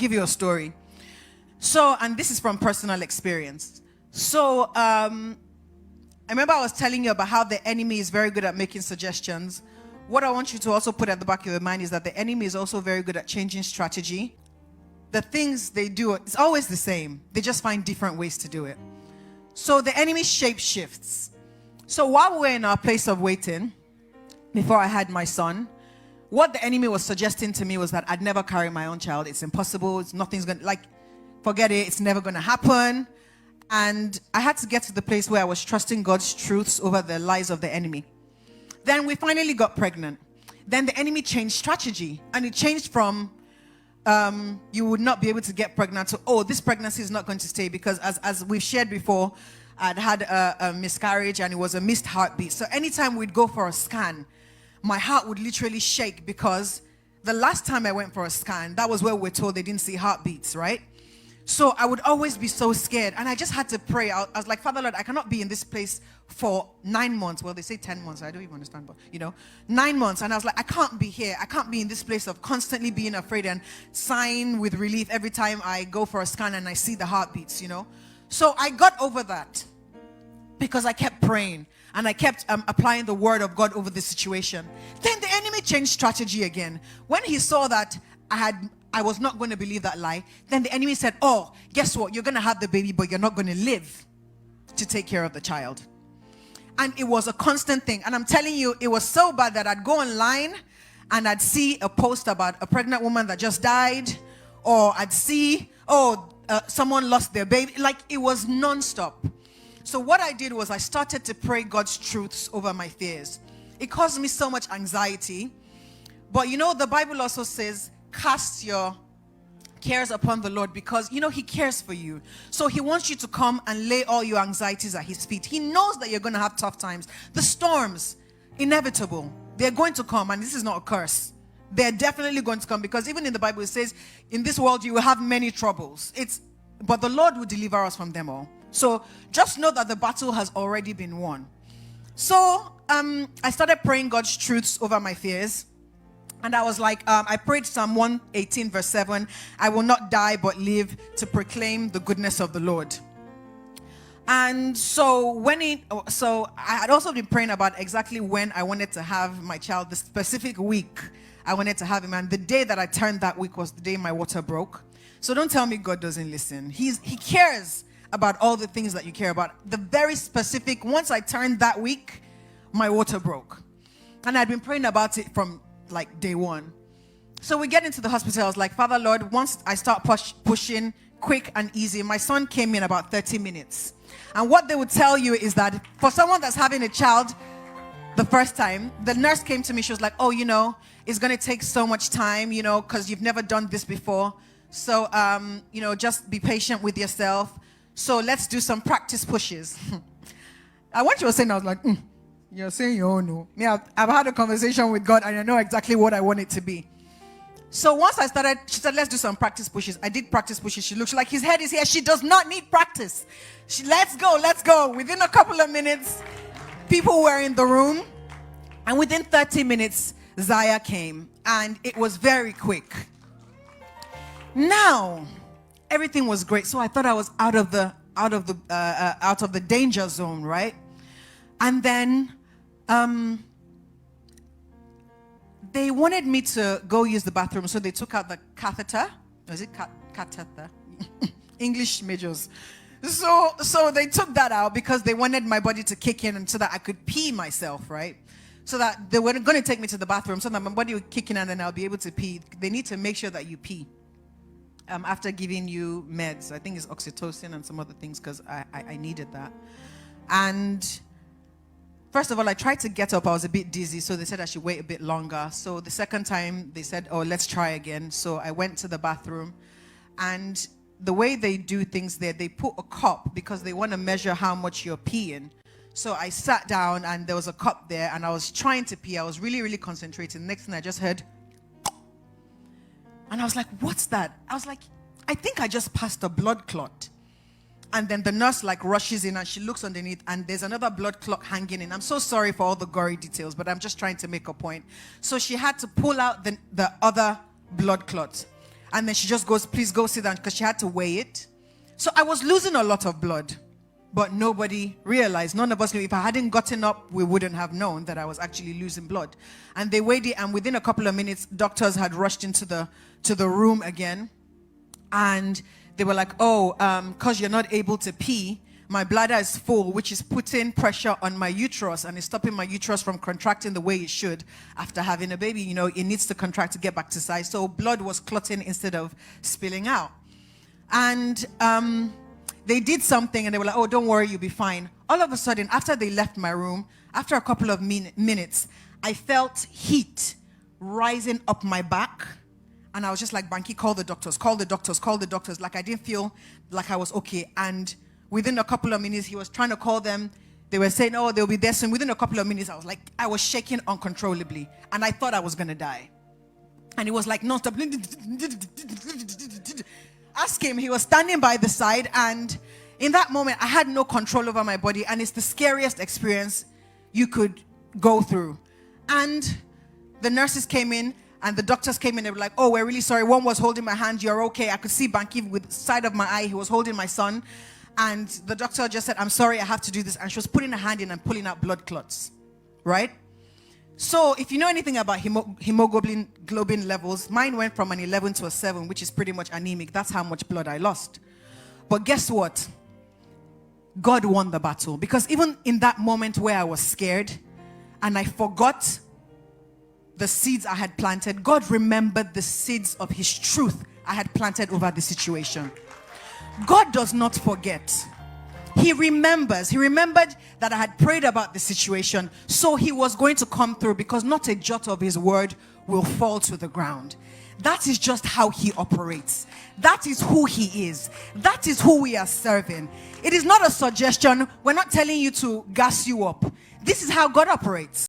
give you a story. So, and this is from personal experience. So, I remember I was telling you about how the enemy is very good at making suggestions. What I want you to also put at the back of your mind is that the enemy is also very good at changing strategy. The things they do, it's always the same. They just find different ways to do it. So the enemy shape shifts. So while we were in our place of waiting, before I had my son, what the enemy was suggesting to me was that I'd never carry my own child. It's impossible. Nothing's going to, like, forget it. It's never going to happen. And I had to get to the place where I was trusting God's truths over the lies of the enemy. Then we finally got pregnant. Then the enemy changed strategy. And it changed from you would not be able to get pregnant to, oh, this pregnancy is not going to stay. Because as we've shared before, I'd had a miscarriage and it was a missed heartbeat. So anytime we'd go for a scan, my heart would literally shake, because the last time I went for a scan, that was where we were told they didn't see heartbeats, right? So I would always be so scared. And I just had to pray. I was like, Father Lord, I cannot be in this place for 9 months. Well, they say 10 months. I don't even understand, but 9 months. And I was like, I can't be here. I can't be in this place of constantly being afraid and sighing with relief every time I go for a scan and I see the heartbeats, So I got over that because I kept praying and I kept applying the word of God over the situation. Then the enemy changed strategy again. When he saw that I was not going to believe that lie, then the enemy said, oh, guess what? You're going to have the baby, but you're not going to live to take care of the child. And it was a constant thing. And I'm telling you, it was so bad that I'd go online and I'd see a post about a pregnant woman that just died, or I'd see, someone lost their baby. Like, it was nonstop. So what I did was I started to pray God's truths over my fears. It caused me so much anxiety. But the Bible also says, cast your cares upon the Lord, because he cares for you. So he wants you to come and lay all your anxieties at his feet. He knows that you're going to have tough times. The storms, inevitable. They're going to come, and this is not a curse. They're definitely going to come, because even in the Bible it says, in this world you will have many troubles. But the Lord will deliver us from them all. So just know that the battle has already been won. So I started praying God's truths over my fears. And I was like, I prayed Psalm 118 verse 7, I will not die but live to proclaim the goodness of the Lord. And so I had also been praying about exactly when I wanted to have my child, the specific week I wanted to have him. And the day that I turned that week was the day my water broke. So don't tell me God doesn't listen. He cares about all the things that you care about. The very specific, once I turned that week, my water broke. And I'd been praying about it from like day one. So we get into the hospital. I was like, Father Lord, once I start pushing quick and easy, my son came in about 30 minutes. And what they would tell you is that for someone that's having a child the first time, the nurse came to me, she was like, oh, it's going to take so much time, because you've never done this before. So, just be patient with yourself. So let's do some practice pushes. And what she was saying, I was like, you're saying you all know. Yeah, I've had a conversation with God and I know exactly what I want it to be. So once I started, she said, let's do some practice pushes. I did practice pushes. She looks like his head is here. She does not need practice. Let's go. Within a couple of minutes, people were in the room. And within 30 minutes, Zaya came. And it was very quick. Now, everything was great. So I thought I was out of the danger zone, right? And then they wanted me to go use the bathroom, so they took out the catheter. Was it catheter? English majors. So they took that out because they wanted my body to kick in and so that I could pee myself, right? So that they were going to take me to the bathroom so that my body would kick in and then I'll be able to pee. They need to make sure that you pee after giving you meds. I think it's oxytocin and some other things, because I needed that. And first of all, I tried to get up. I was a bit dizzy, so they said I should wait a bit longer. So the second time, they said, oh, let's try again. So I went to the bathroom. And the way they do things there, they put a cup because they want to measure how much you're peeing. So I sat down, and there was a cup there, and I was trying to pee. I was really, really concentrating. Next thing I just heard, and I was like, what's that? I was like, I think I just passed a blood clot. And then the nurse rushes in and she looks underneath and there's another blood clot hanging in. I'm so sorry for all the gory details, but I'm just trying to make a point. So she had to pull out the other blood clot. And then she just goes, please go sit down, because she had to weigh it. So I was losing a lot of blood, but nobody realized. None of us knew. If I hadn't gotten up, we wouldn't have known that I was actually losing blood. And they weighed it, and within a couple of minutes, doctors had rushed into the room again. And they were like, oh, because you're not able to pee, my bladder is full, which is putting pressure on my uterus and is stopping my uterus from contracting the way it should after having a baby. You know, it needs to contract to get back to size. So blood was clotting instead of spilling out. And they did something and they were like, oh, don't worry, you'll be fine. All of a sudden, after they left my room, after a couple of minutes, I felt heat rising up my back. And I was just like, Banky, call the doctors, call the doctors, call the doctors. Like I didn't feel like I was okay. And within a couple of minutes, he was trying to call them. They were saying, oh, they'll be there soon. Within a couple of minutes, I was shaking uncontrollably. And I thought I was going to die. And it was like non-stop. Ask him. He was standing by the side. And in that moment, I had no control over my body. And it's the scariest experience you could go through. And the nurses came in. And the doctors came in, they were like, oh, we're really sorry. One was holding my hand, you're okay. I could see Banky with the side of my eye, he was holding my son. And the doctor just said, I'm sorry, I have to do this. And she was putting her hand in and pulling out blood clots, right? So if you know anything about hemoglobin levels, mine went from an 11 to a 7, which is pretty much anemic. That's how much blood I lost. But guess what? God won the battle. Because even in that moment where I was scared and I forgot the seeds I had planted, God remembered the seeds of his truth I had planted over the situation. God does not forget. He remembers. He remembered that I had prayed about the situation, so he was going to come through, because not a jot of his word will fall to the ground. That is just how he operates. That is who he is. That is who we are serving. It is not a suggestion. We're not telling you to gas you up. This is how God operates.